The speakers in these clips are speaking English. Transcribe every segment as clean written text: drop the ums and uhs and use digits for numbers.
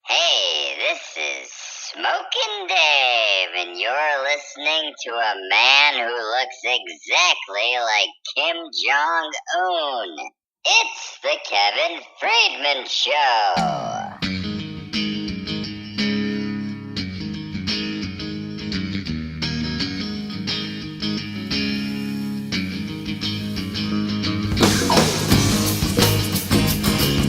Hey, this is Smokin' Dave, and you're listening to a man who looks exactly like Kim Jong-un. It's the Kevin Friedman Show.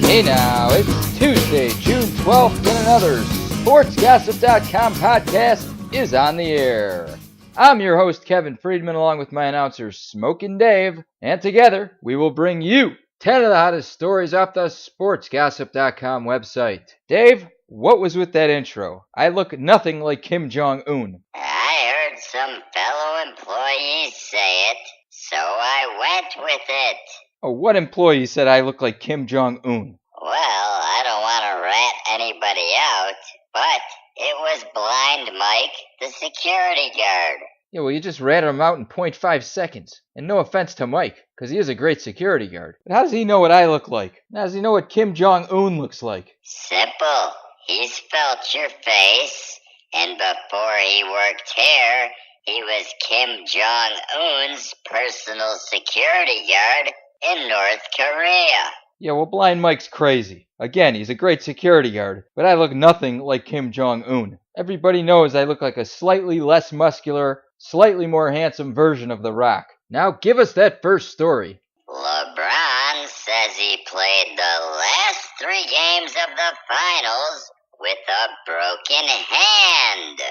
Hey now, it's Tuesday, June 12th, and another SportsGossip.com podcast is on the air. I'm your host, Kevin Friedman, along with my announcer, Smokin' Dave, and together we will bring you 10 of the hottest stories off the SportsGossip.com website. Dave, what was with that intro? I look nothing like Kim Jong-un. I heard some fellow employees say it, so I went with it. Oh, what employee said I look like Kim Jong-un? Well, I don't want to rat anybody out, but it was Blind Mike, the security guard. Yeah, well, you just ratted him out in 0.5 seconds. And no offense to Mike, because he is a great security guard. But how does he know what I look like? How does he know what Kim Jong-un looks like? Simple. He's felt your face, and before he worked here, he was Kim Jong-un's personal security guard in North Korea. Yeah, well, Blind Mike's crazy. Again, he's a great security guard, but I look nothing like Kim Jong-un. Everybody knows I look like a slightly less muscular, slightly more handsome version of The Rock. Now give us that first story. LeBron says he played the last 3 games of the finals with a broken hand.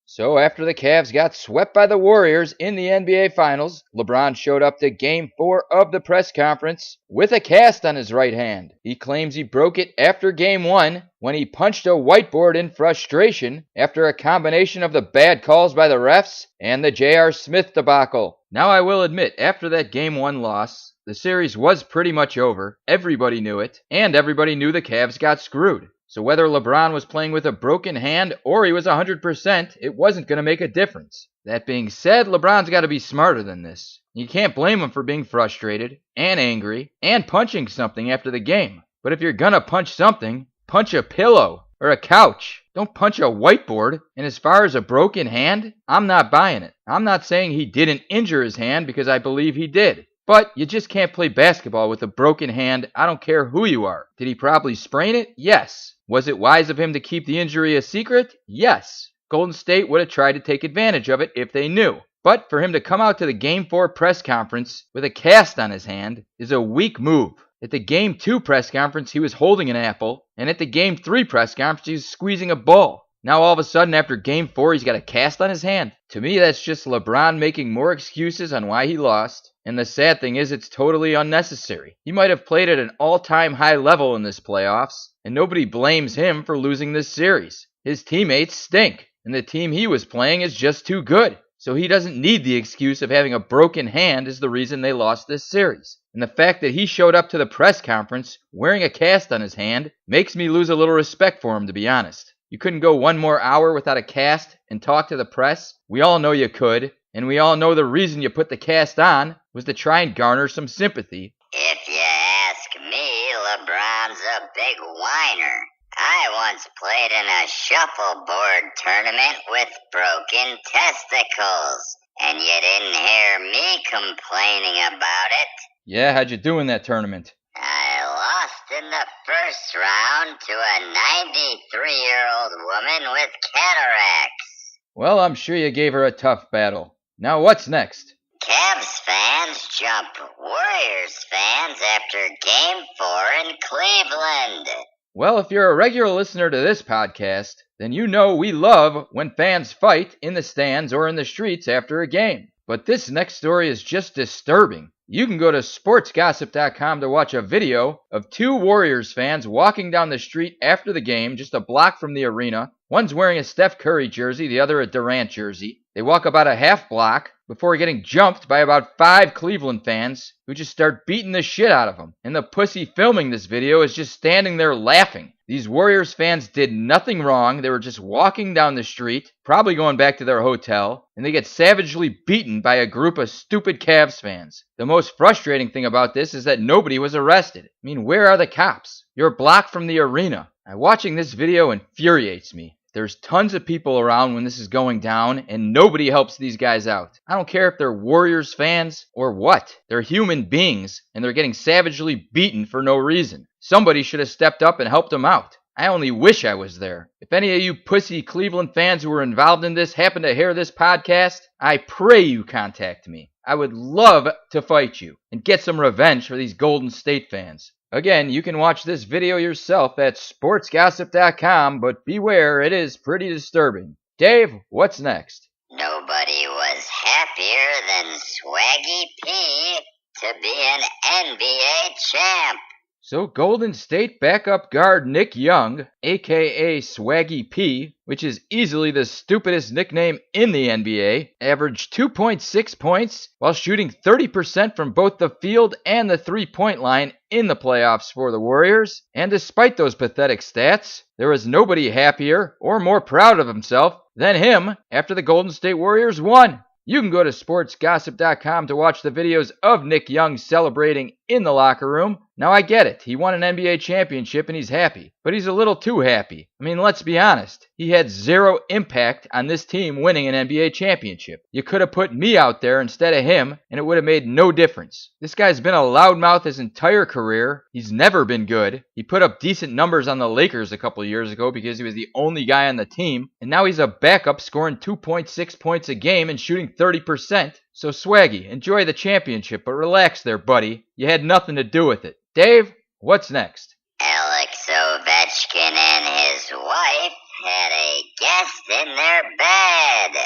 So after the Cavs got swept by the Warriors in the NBA Finals, LeBron showed up to Game 4 of the press conference with a cast on his right hand. He claims he broke it after Game 1 when he punched a whiteboard in frustration after a combination of the bad calls by the refs and the J.R. Smith debacle. Now I will admit, after that Game 1 loss, the series was pretty much over. Everybody knew it, and everybody knew the Cavs got screwed. So whether LeBron was playing with a broken hand or he was 100%, it wasn't going to make a difference. That being said, LeBron's got to be smarter than this. You can't blame him for being frustrated and angry and punching something after the game. But if you're going to punch something, punch a pillow or a couch. Don't punch a whiteboard. And as far as a broken hand, I'm not buying it. I'm not saying he didn't injure his hand because I believe he did. But you just can't play basketball with a broken hand. I don't care who you are. Did he probably sprain it? Yes. Was it wise of him to keep the injury a secret? Yes. Golden State would have tried to take advantage of it if they knew. But for him to come out to the Game 4 press conference with a cast on his hand is a weak move. At the Game 2 press conference, he was holding an apple. And at the Game 3 press conference, he was squeezing a ball. Now all of a sudden, after Game 4, he's got a cast on his hand. To me, that's just LeBron making more excuses on why he lost. And the sad thing is, it's totally unnecessary. He might have played at an all-time high level in this playoffs, and nobody blames him for losing this series. His teammates stink, and the team he was playing is just too good. So he doesn't need the excuse of having a broken hand as the reason they lost this series. And the fact that he showed up to the press conference wearing a cast on his hand makes me lose a little respect for him, to be honest. You couldn't go one more hour without a cast and talk to the press? We all know you could, and we all know the reason you put the cast on was to try and garner some sympathy. If you ask me, LeBron's a big whiner. I once played in a shuffleboard tournament with broken testicles, and you didn't hear me complaining about it. Yeah, how'd you do in that tournament? I lost in the first round to a 93-year-old woman with cataracts. Well, I'm sure you gave her a tough battle. Now what's next? Cavs fans jump Warriors fans after Game 4 in Cleveland. Well, if you're a regular listener to this podcast, then you know we love when fans fight in the stands or in the streets after a game. But this next story is just disturbing. You can go to sportsgossip.com to watch a video of 2 Warriors fans walking down the street after the game, just a block from the arena. One's wearing a Steph Curry jersey, the other a Durant jersey. They walk about a half block before getting jumped by about 5 Cleveland fans who just start beating the shit out of them. And the pussy filming this video is just standing there laughing. These Warriors fans did nothing wrong. They were just walking down the street, probably going back to their hotel, and they get savagely beaten by a group of stupid Cavs fans. The most frustrating thing about this is that nobody was arrested. I mean, where are the cops? You're a block from the arena. Watching this video infuriates me. There's tons of people around when this is going down, and nobody helps these guys out. I don't care if they're Warriors fans or what. They're human beings, and they're getting savagely beaten for no reason. Somebody should have stepped up and helped them out. I only wish I was there. If any of you pussy Cleveland fans who were involved in this happen to hear this podcast, I pray you contact me. I would love to fight you and get some revenge for these Golden State fans. Again, you can watch this video yourself at sportsgossip.com, but beware, it is pretty disturbing. Dave, what's next? Nobody was happier than Swaggy P to be an NBA champ. So Golden State backup guard Nick Young, aka Swaggy P, which is easily the stupidest nickname in the NBA, averaged 2.6 points while shooting 30% from both the field and the three-point line in the playoffs for the Warriors. And despite those pathetic stats, there was nobody happier or more proud of himself than him after the Golden State Warriors won. You can go to sportsgossip.com to watch the videos of Nick Young celebrating in the locker room. Now I get it, he won an NBA championship and he's happy, but he's a little too happy. I mean, let's be honest, he had zero impact on this team winning an NBA championship. You could have put me out there instead of him and it would have made no difference. This guy's been a loudmouth his entire career. He's never been good. He put up decent numbers on the Lakers a couple years ago because he was the only guy on the team, and now he's a backup scoring 2.6 points a game and shooting 30%. So Swaggy, enjoy the championship, but relax there, buddy. You had nothing to do with it. Dave, what's next? Alex Ovechkin and his wife had a guest in their bed.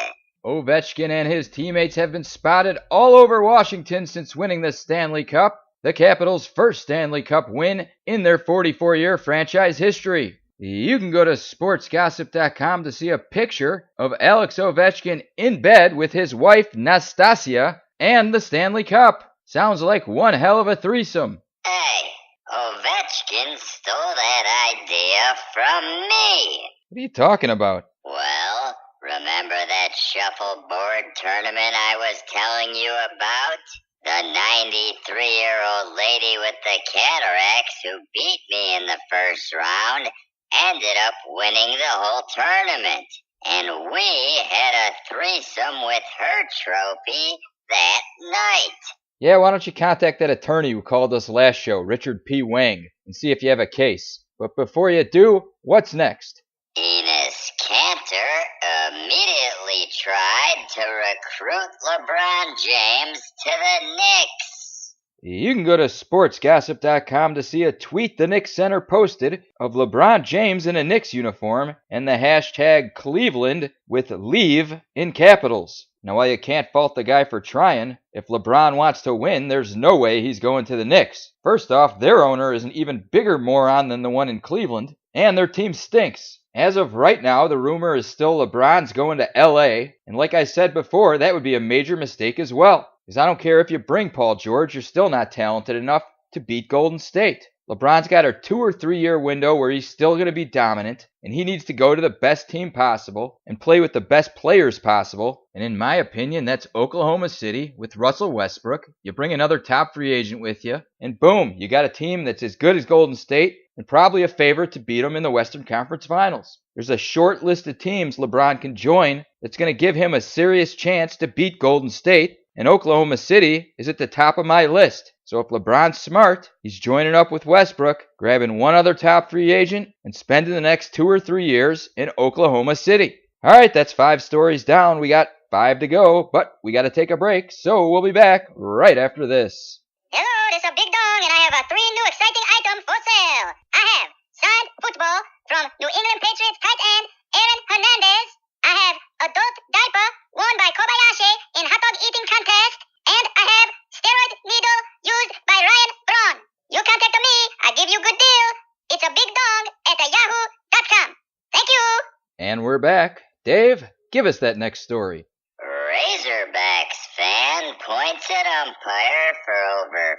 Ovechkin and his teammates have been spotted all over Washington since winning the Stanley Cup, the Capitals' first Stanley Cup win in their 44-year franchise history. You can go to sportsgossip.com to see a picture of Alex Ovechkin in bed with his wife Nastasia and the Stanley Cup. Sounds like one hell of a threesome. Hey, Ovechkin stole that idea from me. What are you talking about? Well, remember that shuffleboard tournament I was telling you about? The 93-year-old lady with the cataracts who beat me in the first round ended up winning the whole tournament. And we had a threesome with her trophy that night. Yeah, why don't you contact that attorney who called us last show, Richard P. Wang, and see if you have a case. But before you do, what's next? Enes Kanter immediately tried to recruit LeBron James to the Knicks. You can go to sportsgossip.com to see a tweet the Knicks center posted of LeBron James in a Knicks uniform and the hashtag Cleveland with leave in capitals. Now, while you can't fault the guy for trying, if LeBron wants to win, there's no way he's going to the Knicks. First off, their owner is an even bigger moron than the one in Cleveland, and their team stinks. As of right now, the rumor is still LeBron's going to LA, and like I said before, that would be a major mistake as well. Because I don't care if you bring Paul George, you're still not talented enough to beat Golden State. LeBron's got a 2 or 3 year window where he's still going to be dominant, and he needs to go to the best team possible and play with the best players possible. And in my opinion, that's Oklahoma City with Russell Westbrook. You bring another top free agent with you, and boom, you got a team that's as good as Golden State and probably a favorite to beat them in the Western Conference Finals. There's a short list of teams LeBron can join that's going to give him a serious chance to beat Golden State, and Oklahoma City is at the top of my list. So if LeBron's smart, he's joining up with Westbrook, grabbing one other top free agent, and spending the next 2 or 3 years in Oklahoma City. All right, that's 5 stories down. We got 5 to go, but we got to take a break, so we'll be back right after this. Hello, this is a Big Dong, and I have 3 new exciting items for sale. I have signed football from New England Patriots tight end Aaron Hernandez. I have adult diaper worn by Kobayashi in hot dog eating contest. And I have steroid needle used by Ryan Braun. You contact me, I give you good deal. It's a big dong at yahoo.com. Thank you. And we're back. Dave, give us that next story. Razorbacks fan points at umpire for over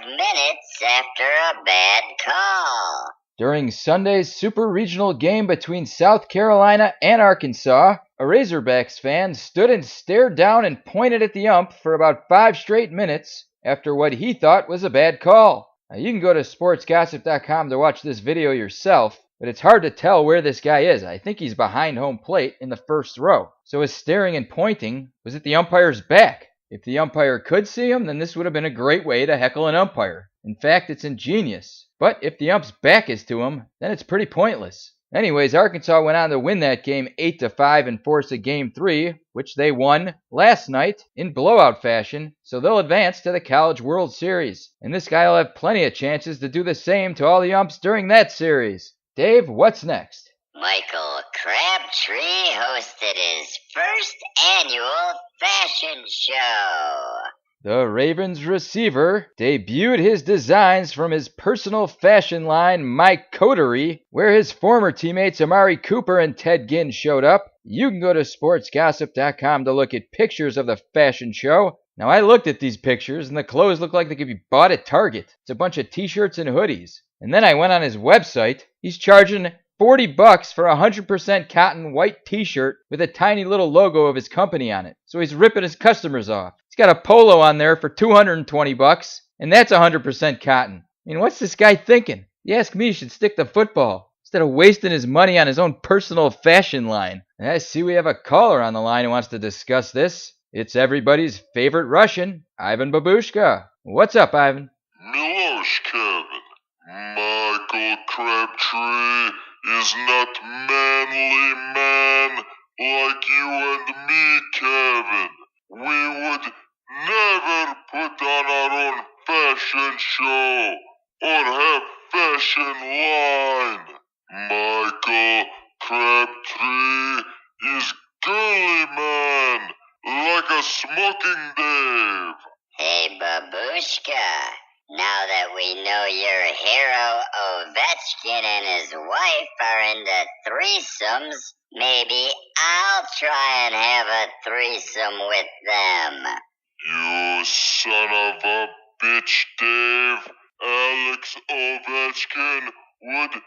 5 minutes after a bad call. During Sunday's Super Regional game between South Carolina and Arkansas, a Razorbacks fan stood and stared down and pointed at the ump for about 5 straight minutes after what he thought was a bad call. Now, you can go to sportsgossip.com to watch this video yourself, but it's hard to tell where this guy is. I think he's behind home plate in the first row. So his staring and pointing was at the umpire's back. If the umpire could see him, then this would have been a great way to heckle an umpire. In fact, it's ingenious. But if the ump's back is to him, then it's pretty pointless. Anyways, Arkansas went on to win that game 8-5 and force a Game 3, which they won last night in blowout fashion, so they'll advance to the College World Series. And this guy will have plenty of chances to do the same to all the umps during that series. Dave, what's next? Michael Crabtree hosted his first annual fashion show. The Ravens receiver debuted his designs from his personal fashion line, My Coterie, where his former teammates Amari Cooper and Ted Ginn showed up. You can go to sportsgossip.com to look at pictures of the fashion show. Now, I looked at these pictures, and the clothes look like they could be bought at Target. It's a bunch of t-shirts and hoodies. And then I went on his website. He's charging $40 for a 100% cotton white t-shirt with a tiny little logo of his company on it. So he's ripping his customers off. He's got a polo on there for $220, and that's 100% cotton. I mean, what's this guy thinking? You ask me, he should stick to football instead of wasting his money on his own personal fashion line. And I see we have a caller on the line who wants to discuss this. It's everybody's favorite Russian, Ivan Babushka. What's up, Ivan? Milosh, Kevin. Michael Crabtree is not manly man like you and me, Kevin. We would never put on our own fashion show or have fashion line. Michael Crabtree is girly man like a smoking Dave. Hey, Babushka, now that we know your hero Ovechkin and his wife are into threesomes, maybe I'll try and have a threesome with them. You son of a bitch, Dave. Alex Ovechkin would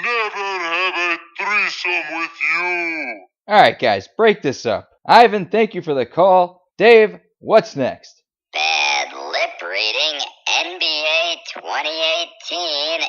never have a threesome with you. Alright guys, break this up. Ivan, thank you for the call. Dave, what's next? Bad lip reading NBA 2018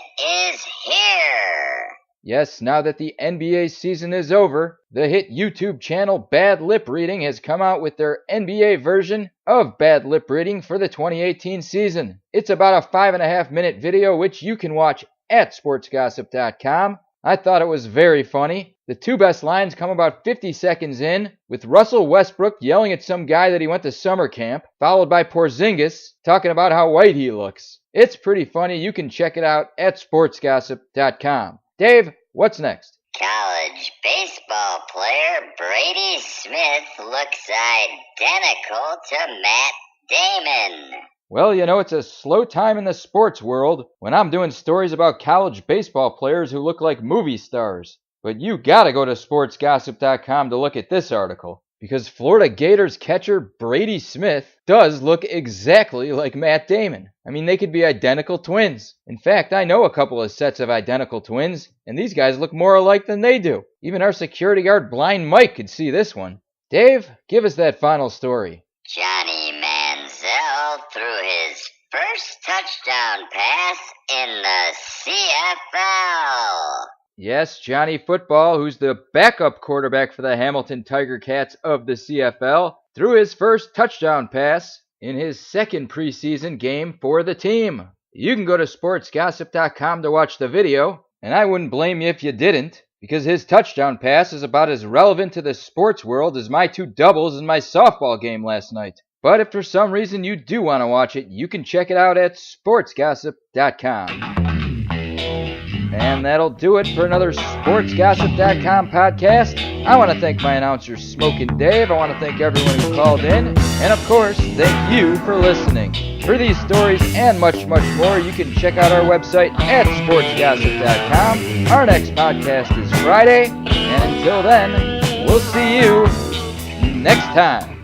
is here. Yes, now that the NBA season is over, the hit YouTube channel Bad Lip Reading has come out with their NBA version of Bad Lip Reading for the 2018 season. It's about a 5.5-minute video which you can watch at sportsgossip.com. I thought it was very funny. The two best lines come about 50 seconds in, with Russell Westbrook yelling at some guy that he went to summer camp, followed by Porzingis talking about how white he looks. It's pretty funny. You can check it out at sportsgossip.com. Dave, what's next? College baseball player Brady Smith looks identical to Matt Damon. Well, you know, it's a slow time in the sports world when I'm doing stories about college baseball players who look like movie stars. But you gotta go to sportsgossip.com to look at this article, because Florida Gators catcher Brady Smith does look exactly like Matt Damon. I mean, they could be identical twins. In fact, I know a couple of sets of identical twins, and these guys look more alike than they do. Even our security guard Blind Mike could see this one. Dave, give us that final story. Johnny Manziel threw his first touchdown pass in the CFL. Yes, Johnny Football, who's the backup quarterback for the Hamilton Tiger Cats of the CFL, threw his first touchdown pass in his second preseason game for the team. You can go to sportsgossip.com to watch the video, and I wouldn't blame you if you didn't, because his touchdown pass is about as relevant to the sports world as my two doubles in my softball game last night. But if for some reason you do want to watch it, you can check it out at sportsgossip.com. And that'll do it for another sportsgossip.com podcast. I want to thank my announcer, Smokin' Dave. I want to thank everyone who called in. And of course, thank you for listening. For these stories and much, much more, you can check out our website at sportsgossip.com. Our next podcast is Friday. And until then, we'll see you next time.